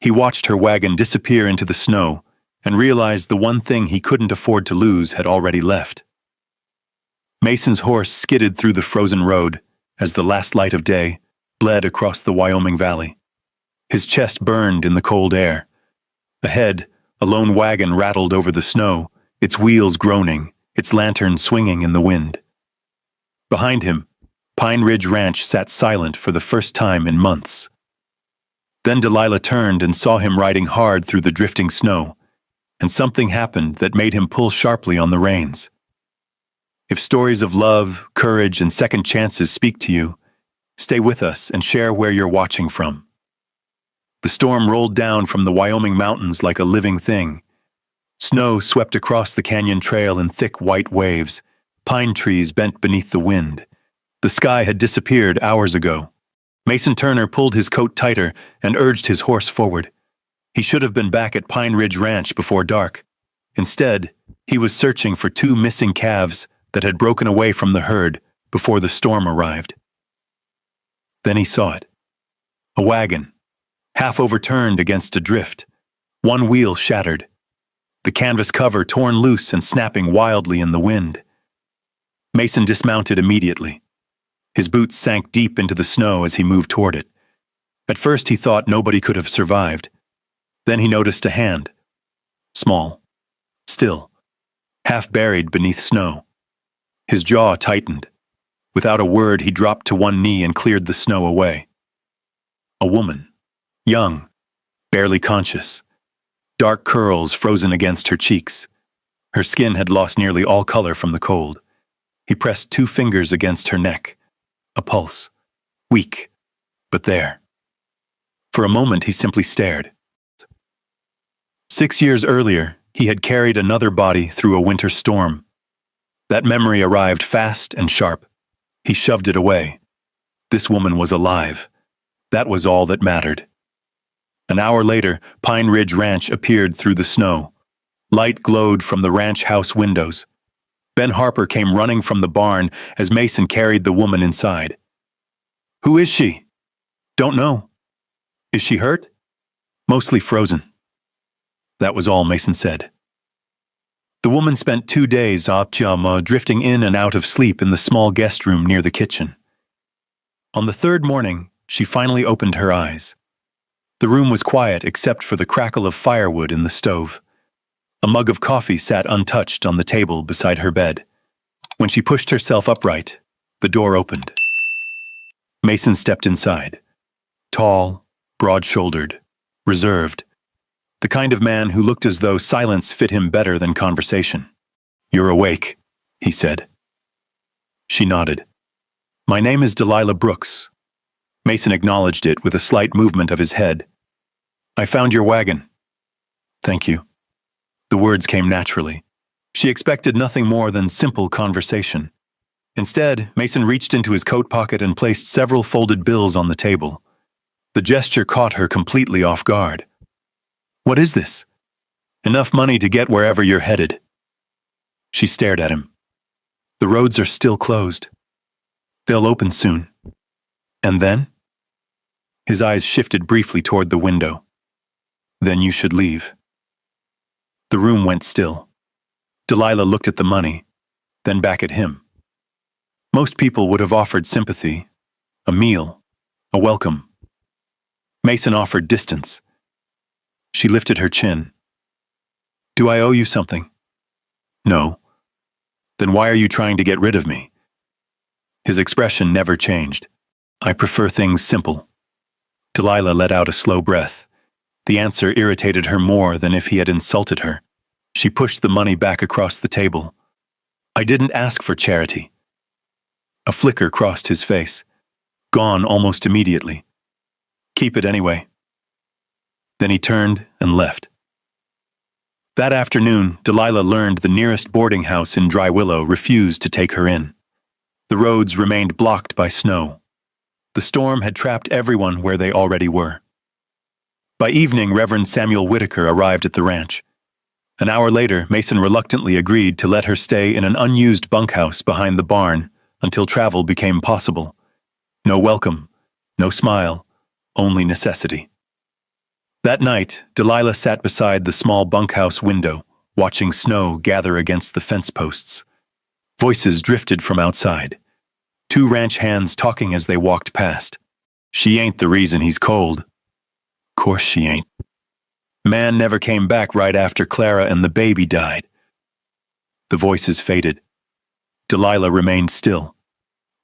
He watched her wagon disappear into the snow and realized the one thing he couldn't afford to lose had already left. Mason's horse skidded through the frozen road as the last light of day bled across the Wyoming Valley. His chest burned in the cold air. Ahead, a lone wagon rattled over the snow, its wheels groaning, its lantern swinging in the wind. Behind him, Pine Ridge Ranch sat silent for the first time in months. Then Delilah turned and saw him riding hard through the drifting snow, and something happened that made him pull sharply on the reins. If stories of love, courage, and second chances speak to you, stay with us and share where you're watching from. The storm rolled down from the Wyoming mountains like a living thing. Snow swept across the canyon trail in thick white waves. Pine trees bent beneath the wind. The sky had disappeared hours ago. Mason Turner pulled his coat tighter and urged his horse forward. He should have been back at Pine Ridge Ranch before dark. Instead, he was searching for 2 missing calves that had broken away from the herd before the storm arrived. Then he saw it. A wagon, half overturned against a drift, one wheel shattered, the canvas cover torn loose and snapping wildly in the wind. Mason dismounted immediately. His boots sank deep into the snow as he moved toward it. At first he thought nobody could have survived. Then he noticed a hand. Small, still, half buried beneath snow. His jaw tightened. Without a word, he dropped to one knee and cleared the snow away. A woman, young, barely conscious, dark curls frozen against her cheeks. Her skin had lost nearly all color from the cold. He pressed 2 fingers against her neck. A pulse. Weak, but there. For a moment, he simply stared. 6 years earlier, he had carried another body through a winter storm. That memory arrived fast and sharp. He shoved it away. This woman was alive. That was all that mattered. An hour later, Pine Ridge Ranch appeared through the snow. Light glowed from the ranch house windows. Ben Harper came running from the barn as Mason carried the woman inside. "Who is she?" "Don't know." "Is she hurt?" "Mostly frozen." That was all Mason said. The woman spent 2 days drifting in and out of sleep in the small guest room near the kitchen. On the 3rd morning, she finally opened her eyes. The room was quiet except for the crackle of firewood in the stove. A mug of coffee sat untouched on the table beside her bed. When she pushed herself upright, the door opened. Mason stepped inside. Tall, broad-shouldered, reserved. The kind of man who looked as though silence fit him better than conversation. "You're awake," he said. She nodded. "My name is Delilah Brooks." Mason acknowledged it with a slight movement of his head. "I found your wagon." "Thank you." The words came naturally. She expected nothing more than simple conversation. Instead, Mason reached into his coat pocket and placed several folded bills on the table. The gesture caught her completely off guard. "What is this?" "Enough money to get wherever you're headed." She stared at him. "The roads are still closed." "They'll open soon." "And then?" His eyes shifted briefly toward the window. "Then you should leave." The room went still. Delilah looked at the money, then back at him. Most people would have offered sympathy, a meal, a welcome. Mason offered distance. She lifted her chin. "Do I owe you something?" "No." "Then why are you trying to get rid of me?" His expression never changed. "I prefer things simple." Delilah let out a slow breath. The answer irritated her more than if he had insulted her. She pushed the money back across the table. "I didn't ask for charity." A flicker crossed his face. Gone almost immediately. "Keep it anyway." Then he turned and left. That afternoon, Delilah learned the nearest boarding house in Dry Willow refused to take her in. The roads remained blocked by snow. The storm had trapped everyone where they already were. By evening, Reverend Samuel Whitaker arrived at the ranch. An hour later, Mason reluctantly agreed to let her stay in an unused bunkhouse behind the barn until travel became possible. No welcome, no smile, only necessity. That night, Delilah sat beside the small bunkhouse window, watching snow gather against the fence posts. Voices drifted from outside. Two ranch hands talking as they walked past. She ain't the reason he's cold. Course she ain't. Man never came back right after Clara and the baby died. The voices faded. Delilah remained still,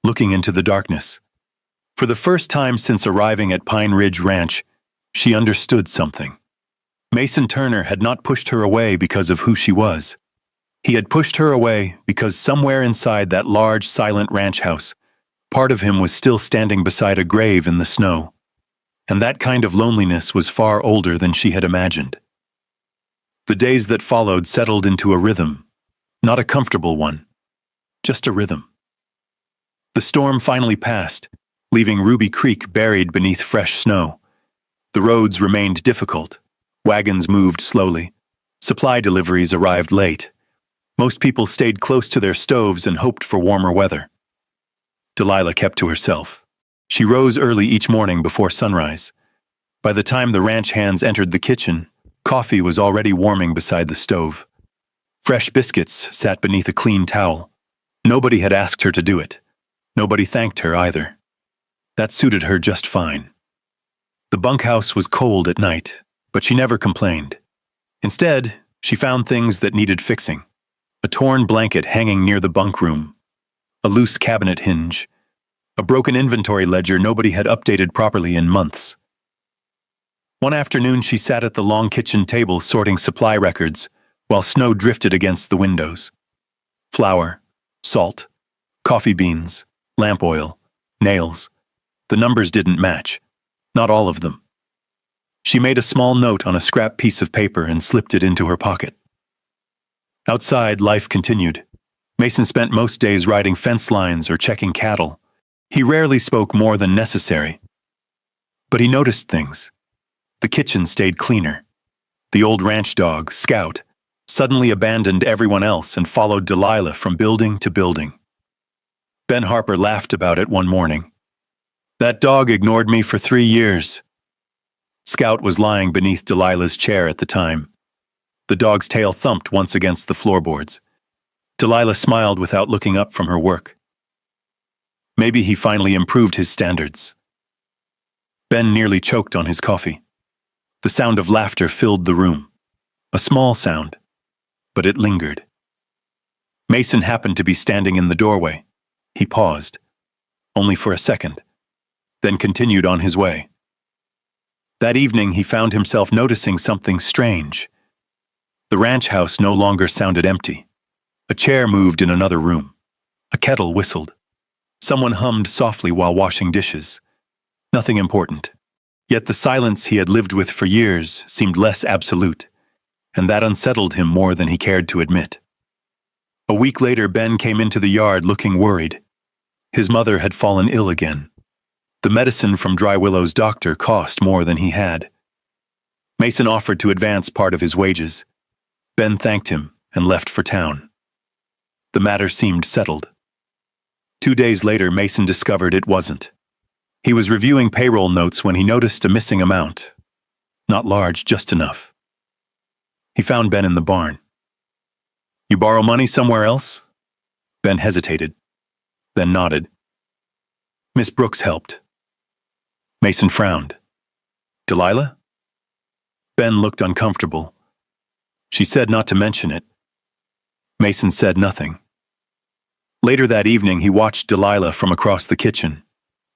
looking into the darkness. For the first time since arriving at Pine Ridge Ranch, she understood something. Mason Turner had not pushed her away because of who she was. He had pushed her away because somewhere inside that large, silent ranch house, part of him was still standing beside a grave in the snow. And that kind of loneliness was far older than she had imagined. The days that followed settled into a rhythm, not a comfortable one, just a rhythm. The storm finally passed, leaving Ruby Creek buried beneath fresh snow. The roads remained difficult. Wagons moved slowly. Supply deliveries arrived late. Most people stayed close to their stoves and hoped for warmer weather. Delilah kept to herself. She rose early each morning before sunrise. By the time the ranch hands entered the kitchen, coffee was already warming beside the stove. Fresh biscuits sat beneath a clean towel. Nobody had asked her to do it. Nobody thanked her either. That suited her just fine. The bunkhouse was cold at night, but she never complained. Instead, she found things that needed fixing. A torn blanket hanging near the bunk room, a loose cabinet hinge, a broken inventory ledger nobody had updated properly in months. One afternoon, she sat at the long kitchen table sorting supply records while snow drifted against the windows. Flour, salt, coffee beans, lamp oil, nails. The numbers didn't match. Not all of them. She made a small note on a scrap piece of paper and slipped it into her pocket. Outside, life continued. Mason spent most days riding fence lines or checking cattle. He rarely spoke more than necessary. But he noticed things. The kitchen stayed cleaner. The old ranch dog, Scout, suddenly abandoned everyone else and followed Delilah from building to building. Ben Harper laughed about it one morning. That dog ignored me for 3 years. Scout was lying beneath Delilah's chair at the time. The dog's tail thumped once against the floorboards. Delilah smiled without looking up from her work. Maybe he finally improved his standards. Ben nearly choked on his coffee. The sound of laughter filled the room. A small sound, but it lingered. Mason happened to be standing in the doorway. He paused, only for a second, then continued on his way. That evening, he found himself noticing something strange. The ranch house no longer sounded empty. A chair moved in another room. A kettle whistled. Someone hummed softly while washing dishes. Nothing important. Yet the silence he had lived with for years seemed less absolute, and that unsettled him more than he cared to admit. A week later, Ben came into the yard looking worried. His mother had fallen ill again. The medicine from Dry Willow's doctor cost more than he had. Mason offered to advance part of his wages. Ben thanked him and left for town. The matter seemed settled. 2 days later, Mason discovered it wasn't. He was reviewing payroll notes when he noticed a missing amount. Not large, just enough. He found Ben in the barn. You borrow money somewhere else? Ben hesitated, then nodded. Miss Brooks helped. Mason frowned. Delilah? Ben looked uncomfortable. She said not to mention it. Mason said nothing. Later that evening, he watched Delilah from across the kitchen.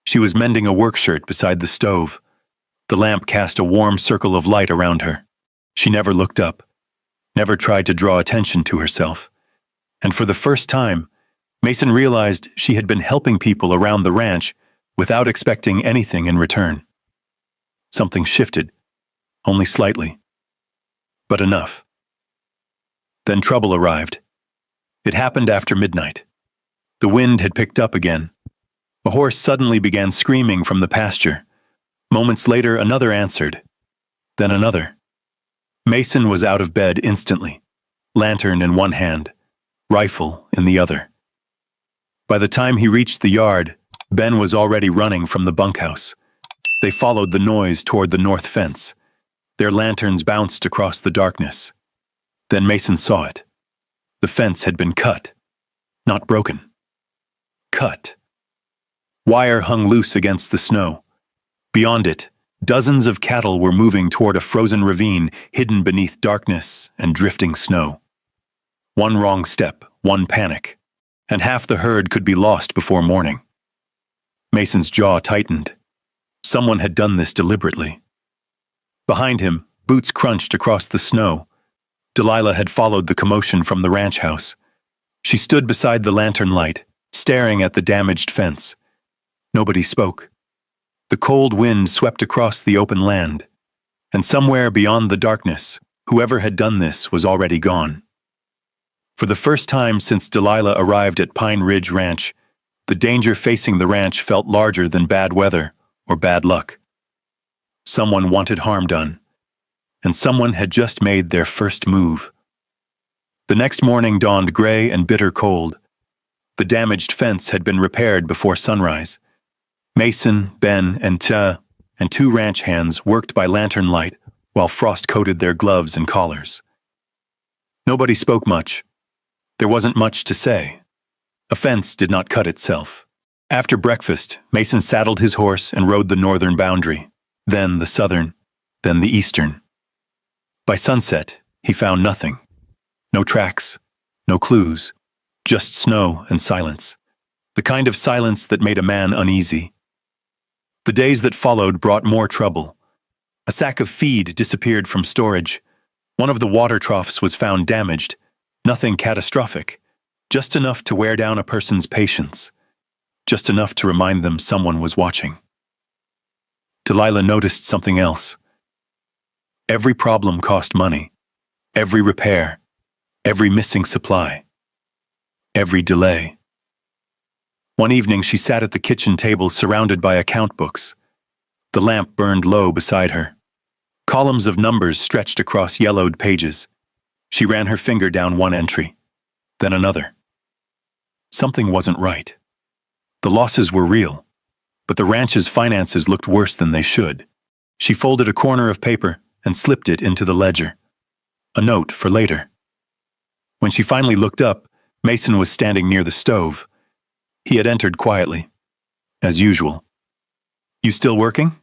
She was mending a work shirt beside the stove. The lamp cast a warm circle of light around her. She never looked up, never tried to draw attention to herself. And for the first time, Mason realized she had been helping people around the ranch without expecting anything in return. Something shifted, only slightly, but enough. Then trouble arrived. It happened after midnight. The wind had picked up again. A horse suddenly began screaming from the pasture. Moments later, another answered. Then another. Mason was out of bed instantly, lantern in one hand, rifle in the other. By the time he reached the yard, Ben was already running from the bunkhouse. They followed the noise toward the north fence. Their lanterns bounced across the darkness. Then Mason saw it. The fence had been cut, not broken. Cut. Wire hung loose against the snow. Beyond it, dozens of cattle were moving toward a frozen ravine hidden beneath darkness and drifting snow. One wrong step, one panic, and half the herd could be lost before morning. Mason's jaw tightened. Someone had done this deliberately. Behind him, boots crunched across the snow. Delilah had followed the commotion from the ranch house. She stood beside the lantern light, staring at the damaged fence. Nobody spoke. The cold wind swept across the open land, and somewhere beyond the darkness, whoever had done this was already gone. For the first time since Delilah arrived at Pine Ridge Ranch, the danger facing the ranch felt larger than bad weather or bad luck. Someone wanted harm done, and someone had just made their first move. The next morning dawned gray and bitter cold. The damaged fence had been repaired before sunrise. Mason, Ben, and two ranch hands worked by lantern light while frost coated their gloves and collars. Nobody spoke much. There wasn't much to say. A fence did not cut itself. After breakfast, Mason saddled his horse and rode the northern boundary, then the southern, then the eastern. By sunset, he found nothing. No tracks, no clues, just snow and silence. The kind of silence that made a man uneasy. The days that followed brought more trouble. A sack of feed disappeared from storage. One of the water troughs was found damaged. Nothing catastrophic, just enough to wear down a person's patience. Just enough to remind them someone was watching. Delilah noticed something else. Every problem cost money. Every repair. Every missing supply. Every delay. One evening she sat at the kitchen table surrounded by account books. The lamp burned low beside her. Columns of numbers stretched across yellowed pages. She ran her finger down one entry, then another. Something wasn't right. The losses were real, but the ranch's finances looked worse than they should. She folded a corner of paper and slipped it into the ledger. A note for later. When she finally looked up, Mason was standing near the stove. He had entered quietly, as usual. "You still working?"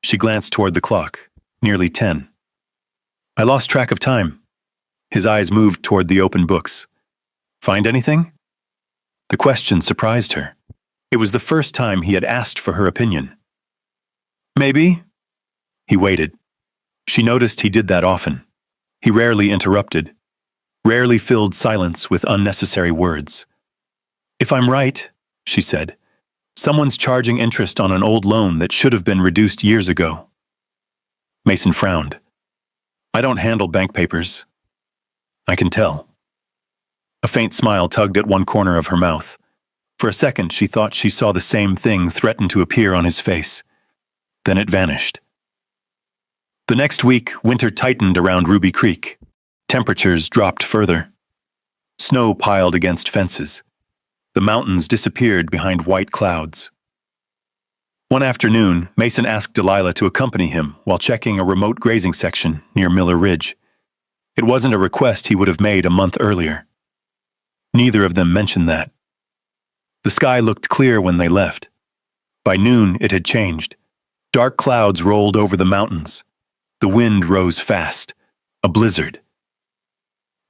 She glanced toward the clock, nearly 10. "I lost track of time." His eyes moved toward the open books. "Find anything?" The question surprised her. It was the first time he had asked for her opinion. "Maybe." He waited. She noticed he did that often. He rarely interrupted, rarely filled silence with unnecessary words. "If I'm right," she said, "someone's charging interest on an old loan that should have been reduced years ago." Mason frowned. "I don't handle bank papers." "I can tell." A faint smile tugged at one corner of her mouth. For a second, she thought she saw the same thing threaten to appear on his face. Then it vanished. The next week, winter tightened around Ruby Creek. Temperatures dropped further. Snow piled against fences. The mountains disappeared behind white clouds. One afternoon, Mason asked Delilah to accompany him while checking a remote grazing section near Miller Ridge. It wasn't a request he would have made a month earlier. Neither of them mentioned that. The sky looked clear when they left. By noon, it had changed. Dark clouds rolled over the mountains. The wind rose fast. A blizzard.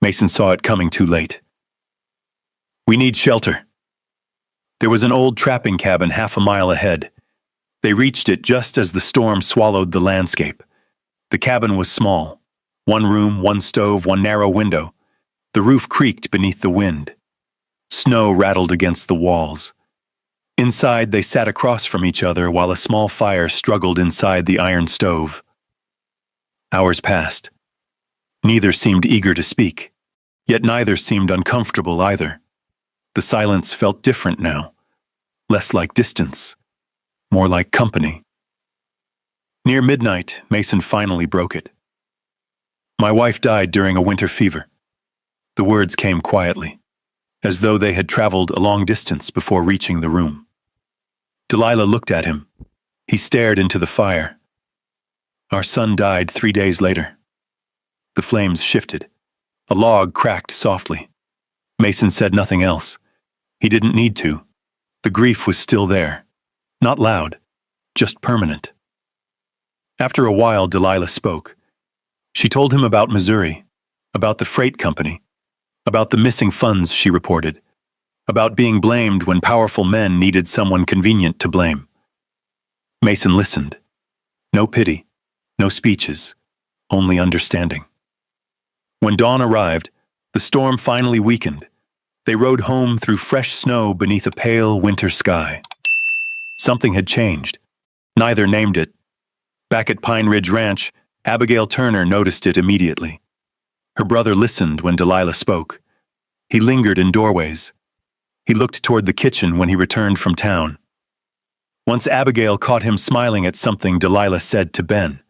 Mason saw it coming too late. "We need shelter." There was an old trapping cabin half a mile ahead. They reached it just as the storm swallowed the landscape. The cabin was small. One room, one stove, one narrow window. The roof creaked beneath the wind. Snow rattled against the walls. Inside, they sat across from each other while a small fire struggled inside the iron stove. Hours passed. Neither seemed eager to speak, yet neither seemed uncomfortable either. The silence felt different now, less like distance, more like company. Near midnight, Mason finally broke it. "My wife died during a winter fever." The words came quietly, as though they had traveled a long distance before reaching the room. Delilah looked at him. He stared into the fire. Our son died 3 days later. The flames shifted. A log cracked softly. Mason said nothing else. He didn't need to. The grief was still there. Not loud, just permanent. After a while, Delilah spoke. She told him about Missouri, about the freight company, about the missing funds she reported, about being blamed when powerful men needed someone convenient to blame. Mason listened. No pity, no speeches, only understanding. When dawn arrived, the storm finally weakened. They rode home through fresh snow beneath a pale winter sky. Something had changed. Neither named it. Back at Pine Ridge Ranch, Abigail Turner noticed it immediately. Her brother listened when Delilah spoke. He lingered in doorways. He looked toward the kitchen when he returned from town. Once Abigail caught him smiling at something Delilah said to Ben.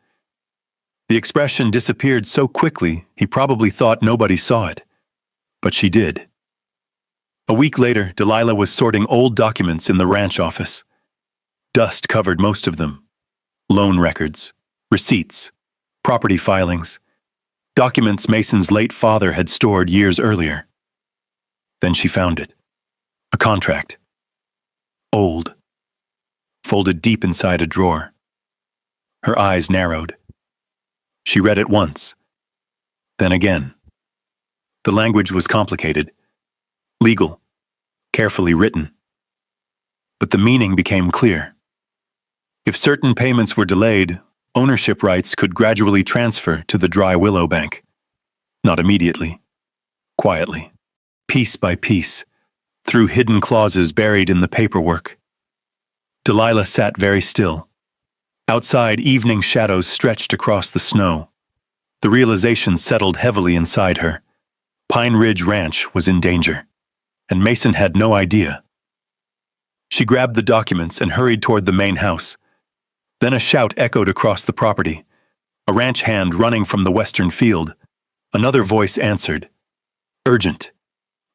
The expression disappeared so quickly he probably thought nobody saw it. But she did. A week later, Delilah was sorting old documents in the ranch office. Dust covered most of them. Loan records, receipts, property filings, documents Mason's late father had stored years earlier. Then she found it. A contract. Old. Folded deep inside a drawer. Her eyes narrowed. She read it once. Then again. The language was complicated. Legal. Carefully written. But the meaning became clear. If certain payments were delayed, ownership rights could gradually transfer to the Dry Willow Bank. Not immediately. Quietly. Piece by piece. Through hidden clauses buried in the paperwork. Delilah sat very still. Outside, evening shadows stretched across the snow. The realization settled heavily inside her. Pine Ridge Ranch was in danger, and Mason had no idea. She grabbed the documents and hurried toward the main house. Then a shout echoed across the property. A ranch hand running from the western field. Another voice answered. Urgent.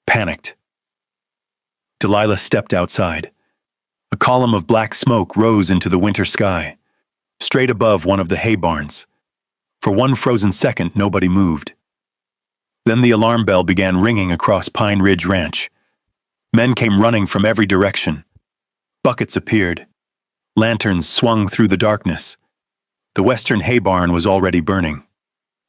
Panicked. Delilah stepped outside. A column of black smoke rose into the winter sky, straight above one of the hay barns. For one frozen second, nobody moved. Then the alarm bell began ringing across Pine Ridge Ranch. Men came running from every direction. Buckets appeared. Lanterns swung through the darkness. The western hay barn was already burning.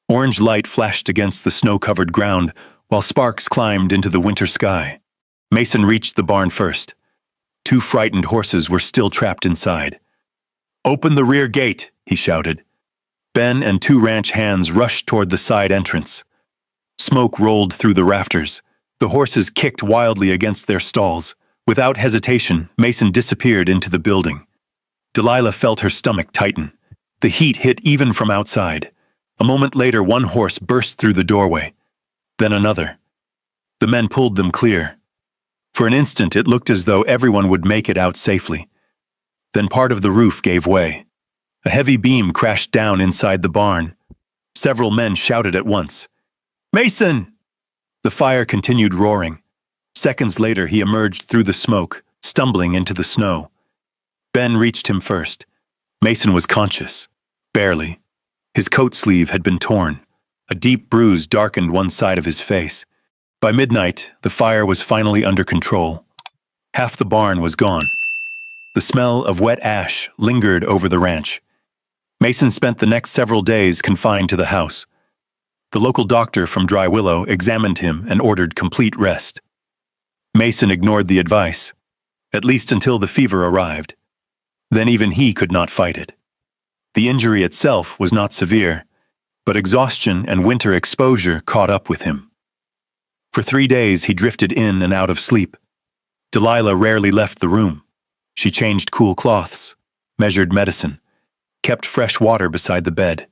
Orange light flashed against the snow-covered ground, while sparks climbed into the winter sky. Mason reached the barn first. 2 frightened horses were still trapped inside. "Open the rear gate," he shouted. Ben and 2 ranch hands rushed toward the side entrance. Smoke rolled through the rafters. The horses kicked wildly against their stalls. Without hesitation, Mason disappeared into the building. Delilah felt her stomach tighten. The heat hit even from outside. A moment later, one horse burst through the doorway. Then another. The men pulled them clear. For an instant, it looked as though everyone would make it out safely. Then part of the roof gave way. A heavy beam crashed down inside the barn. Several men shouted at once. "Mason!" The fire continued roaring. Seconds later, he emerged through the smoke, stumbling into the snow. Ben reached him first. Mason was conscious. Barely. His coat sleeve had been torn. A deep bruise darkened one side of his face. By midnight, the fire was finally under control. Half the barn was gone. The smell of wet ash lingered over the ranch. Mason spent the next several days confined to the house. The local doctor from Dry Willow examined him and ordered complete rest. Mason ignored the advice, at least until the fever arrived. Then even he could not fight it. The injury itself was not severe, but exhaustion and winter exposure caught up with him. For 3 days he drifted in and out of sleep. Delilah rarely left the room. She changed cool cloths, measured medicine, kept fresh water beside the bed.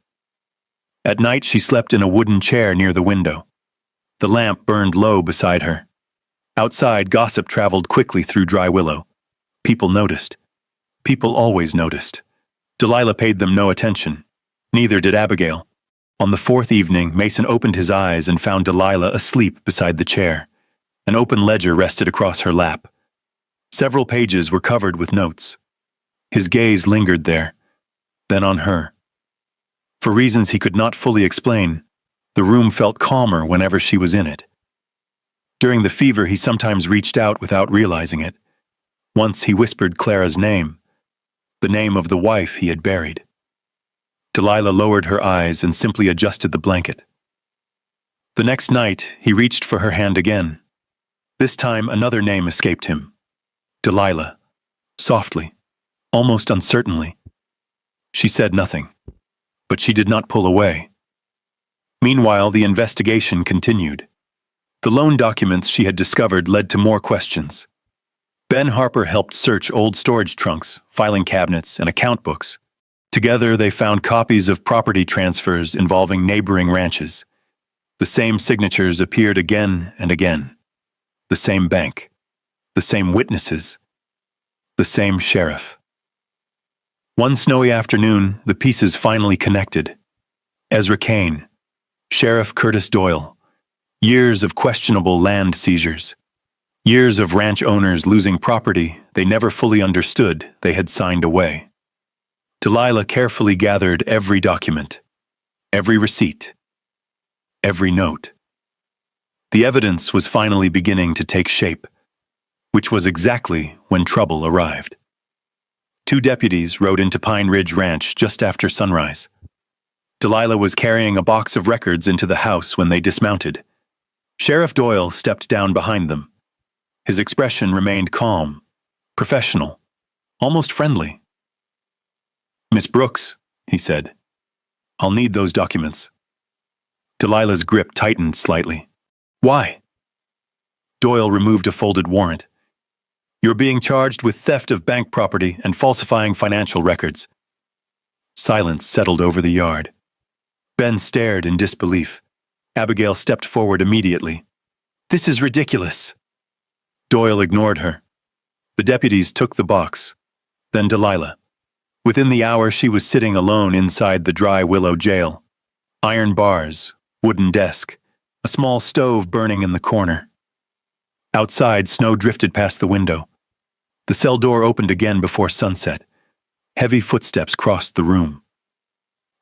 At night she slept in a wooden chair near the window. The lamp burned low beside her. Outside, gossip traveled quickly through Dry Willow. People noticed. People always noticed. Delilah paid them no attention. Neither did Abigail. On the 4th evening, Mason opened his eyes and found Delilah asleep beside the chair. An open ledger rested across her lap. Several pages were covered with notes. His gaze lingered there, then on her. For reasons he could not fully explain, the room felt calmer whenever she was in it. During the fever, he sometimes reached out without realizing it. Once he whispered Clara's name, the name of the wife he had buried. Delilah lowered her eyes and simply adjusted the blanket. The next night, he reached for her hand again. This time, another name escaped him. Delilah. Softly, almost uncertainly. She said nothing, but she did not pull away. Meanwhile, the investigation continued. The loan documents she had discovered led to more questions. Ben Harper helped search old storage trunks, filing cabinets, and account books. Together, they found copies of property transfers involving neighboring ranches. The same signatures appeared again and again. The same bank. The same witnesses. The same sheriff. One snowy afternoon, the pieces finally connected. Ezra Kane, Sheriff Curtis Doyle. Years of questionable land seizures. Years of ranch owners losing property they never fully understood they had signed away. Delilah carefully gathered every document, every receipt, every note. The evidence was finally beginning to take shape, which was exactly when trouble arrived. 2 deputies rode into Pine Ridge Ranch just after sunrise. Delilah was carrying a box of records into the house when they dismounted. Sheriff Doyle stepped down behind them. His expression remained calm, professional, almost friendly. "Miss Brooks," he said, "I'll need those documents." Delilah's grip tightened slightly. "Why?" Doyle removed a folded warrant. "You're being charged with theft of bank property and falsifying financial records." Silence settled over the yard. Ben stared in disbelief. Abigail stepped forward immediately. "This is ridiculous." Doyle ignored her. The deputies took the box, then Delilah. Within the hour, she was sitting alone inside the Dry Willow jail. Iron bars, wooden desk, a small stove burning in the corner. Outside, snow drifted past the window. The cell door opened again before sunset. Heavy footsteps crossed the room.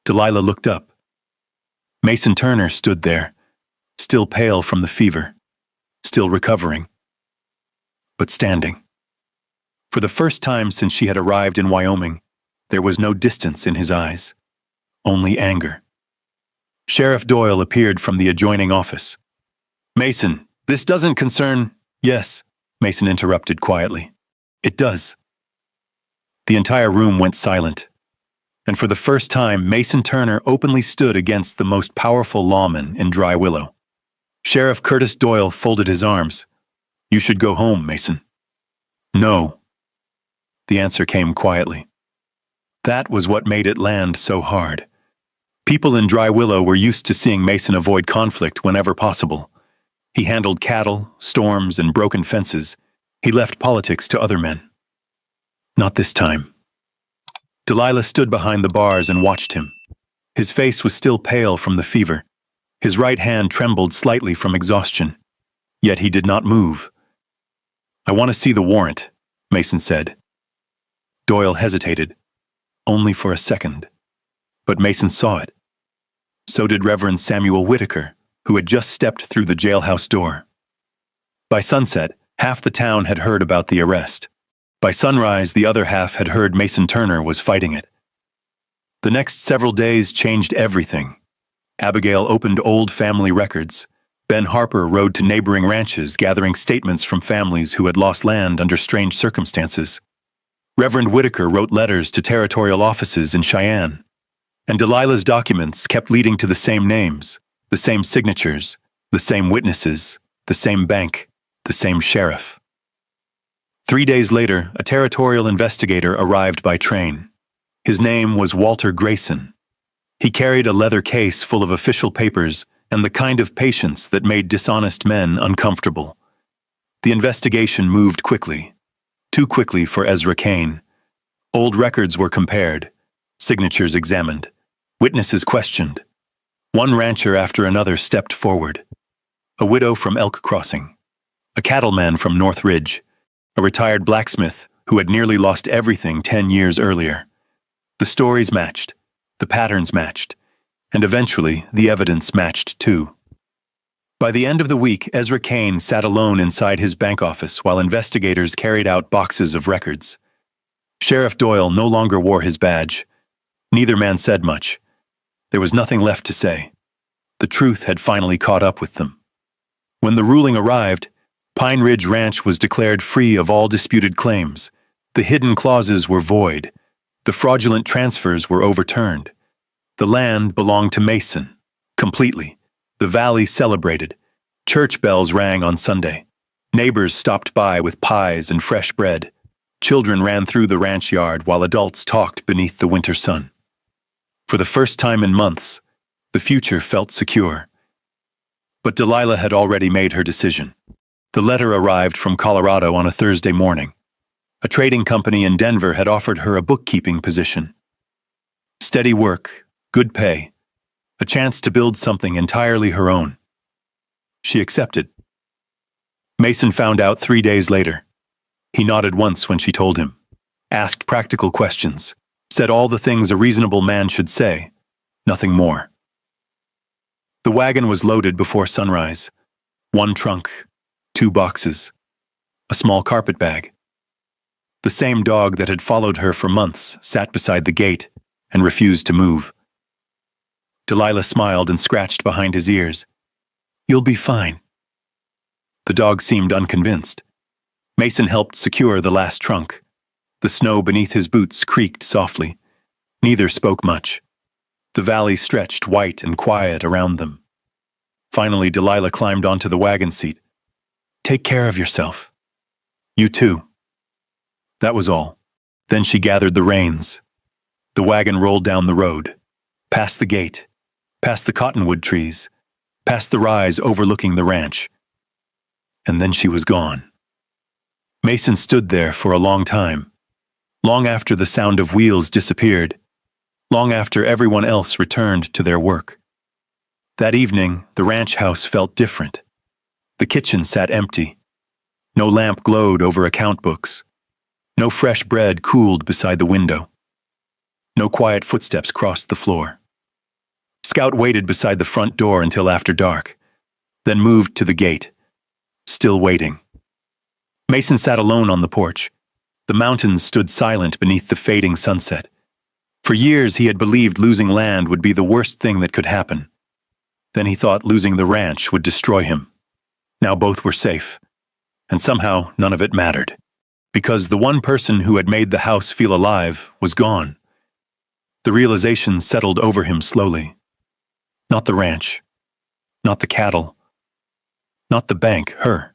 Delilah looked up. Mason Turner stood there, still pale from the fever, still recovering, but standing. For the first time since she had arrived in Wyoming, there was no distance in his eyes, only anger. Sheriff Doyle appeared from the adjoining office. "Mason, this doesn't concern—" "Yes," Mason interrupted quietly. "It does." The entire room went silent, and for the first time, Mason Turner openly stood against the most powerful lawman in Dry Willow. Sheriff Curtis Doyle folded his arms. "You should go home, Mason." "No." The answer came quietly. That was what made it land so hard. People in Dry Willow were used to seeing Mason avoid conflict whenever possible. He handled cattle, storms, and broken fences. He left politics to other men. Not this time. Delilah stood behind the bars and watched him. His face was still pale from the fever. His right hand trembled slightly from exhaustion. Yet he did not move. "I want to see the warrant," Mason said. Doyle hesitated, only for a second. But Mason saw it. So did Reverend Samuel Whitaker, who had just stepped through the jailhouse door. By sunset, half the town had heard about the arrest. By sunrise, the other half had heard Mason Turner was fighting it. The next several days changed everything. Abigail opened old family records. Ben Harper rode to neighboring ranches, gathering statements from families who had lost land under strange circumstances. Reverend Whitaker wrote letters to territorial offices in Cheyenne. And Delilah's documents kept leading to the same names, the same signatures, the same witnesses, the same bank, the same sheriff. 3 days later, a territorial investigator arrived by train. His name was Walter Grayson. He carried a leather case full of official papers and the kind of patience that made dishonest men uncomfortable. The investigation moved quickly, too quickly for Ezra Kane. Old records were compared, signatures examined, witnesses questioned. One rancher after another stepped forward. A widow from Elk Crossing, a cattleman from North Ridge, a retired blacksmith who had nearly lost everything 10 years earlier. The stories matched, the patterns matched, And eventually, the evidence matched too. By the end of the week, Ezra Kane sat alone inside his bank office while investigators carried out boxes of records. Sheriff Doyle no longer wore his badge. Neither man said much. There was nothing left to say. The truth had finally caught up with them. When the ruling arrived, Pine Ridge Ranch was declared free of all disputed claims. The hidden clauses were void. The fraudulent transfers were overturned. The land belonged to Mason, completely. The valley celebrated. Church bells rang on Sunday. Neighbors stopped by with pies and fresh bread. Children ran through the ranch yard while adults talked beneath the winter sun. For the first time in months, the future felt secure. But Delilah had already made her decision. The letter arrived from Colorado on a Thursday morning. A trading company in Denver had offered her a bookkeeping position. Steady work, good pay, a chance to build something entirely her own. She accepted. Mason found out 3 days later. He nodded once when she told him, asked practical questions, said all the things a reasonable man should say, nothing more. The wagon was loaded before sunrise. 1 trunk, 2 boxes, a small carpet bag. The same dog that had followed her for months sat beside the gate and refused to move. Delilah smiled and scratched behind his ears. "You'll be fine." The dog seemed unconvinced. Mason helped secure the last trunk. The snow beneath his boots creaked softly. Neither spoke much. The valley stretched white and quiet around them. Finally, Delilah climbed onto the wagon seat. "Take care of yourself. You too." That was all. Then she gathered the reins. The wagon rolled down the road, past the gate, past the cottonwood trees, past the rise overlooking the ranch. And then she was gone. Mason stood there for a long time, long after the sound of wheels disappeared, long after everyone else returned to their work. That evening, the ranch house felt different. The kitchen sat empty. No lamp glowed over account books. No fresh bread cooled beside the window. No quiet footsteps crossed the floor. Scout waited beside the front door until after dark, then moved to the gate, still waiting. Mason sat alone on the porch. The mountains stood silent beneath the fading sunset. For years he had believed losing land would be the worst thing that could happen. Then he thought losing the ranch would destroy him. Now both were safe, and somehow none of it mattered, because the one person who had made the house feel alive was gone. The realization settled over him slowly. Not the ranch, not the cattle, not the bank, her.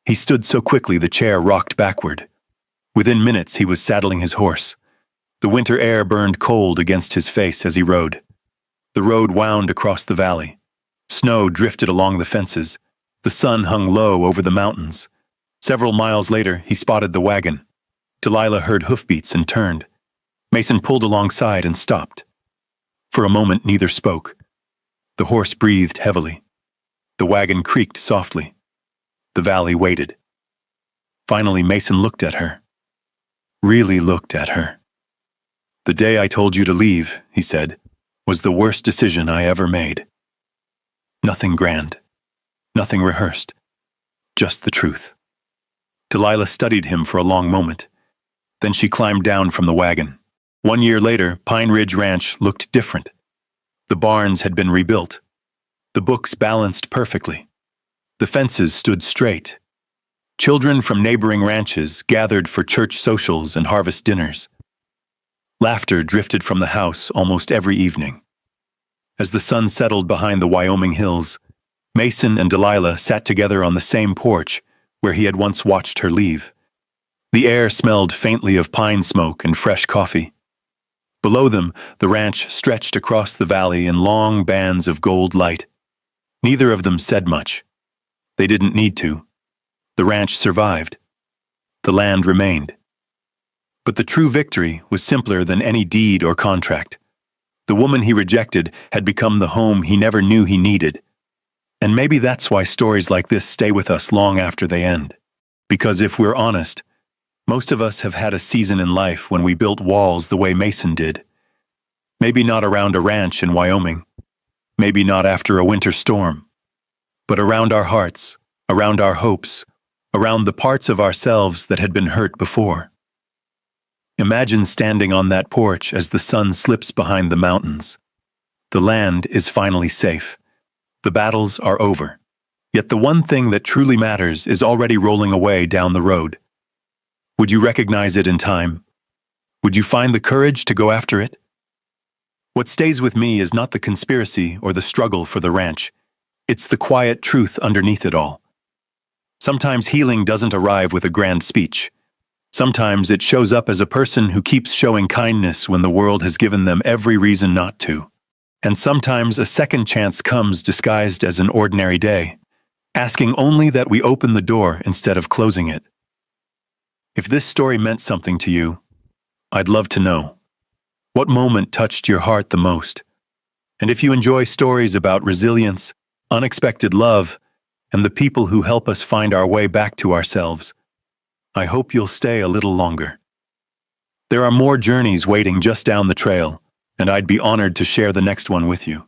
He stood so quickly the chair rocked backward. Within minutes he was saddling his horse. The winter air burned cold against his face as he rode. The road wound across the valley. Snow drifted along the fences. The sun hung low over the mountains. Several miles later, he spotted the wagon. Delilah heard hoofbeats and turned. Mason pulled alongside and stopped. For a moment, neither spoke. The horse breathed heavily. The wagon creaked softly. The valley waited. Finally, Mason looked at her. Really looked at her. "The day I told you to leave," he said, "was the worst decision I ever made." Nothing grand. Nothing rehearsed. Just the truth. Delilah studied him for a long moment. Then she climbed down from the wagon. 1 year later, Pine Ridge Ranch looked different. The barns had been rebuilt. The books balanced perfectly. The fences stood straight. Children from neighboring ranches gathered for church socials and harvest dinners. Laughter drifted from the house almost every evening. As the sun settled behind the Wyoming hills, Mason and Delilah sat together on the same porch where he had once watched her leave. The air smelled faintly of pine smoke and fresh coffee. Below them, the ranch stretched across the valley in long bands of gold light. Neither of them said much. They didn't need to. The ranch survived. The land remained. But the true victory was simpler than any deed or contract. The woman he rejected had become the home he never knew he needed. And maybe that's why stories like this stay with us long after they end. Because if we're honest, most of us have had a season in life when we built walls the way Mason did. Maybe not around a ranch in Wyoming. Maybe not after a winter storm. But around our hearts, around our hopes, around the parts of ourselves that had been hurt before. Imagine standing on that porch as the sun slips behind the mountains. The land is finally safe. The battles are over. Yet the one thing that truly matters is already rolling away down the road. Would you recognize it in time? Would you find the courage to go after it? What stays with me is not the conspiracy or the struggle for the ranch. It's the quiet truth underneath it all. Sometimes healing doesn't arrive with a grand speech. Sometimes it shows up as a person who keeps showing kindness when the world has given them every reason not to. And sometimes a second chance comes disguised as an ordinary day, asking only that we open the door instead of closing it. If this story meant something to you, I'd love to know. What moment touched your heart the most? And if you enjoy stories about resilience, unexpected love, and the people who help us find our way back to ourselves, I hope you'll stay a little longer. There are more journeys waiting just down the trail, and I'd be honored to share the next one with you.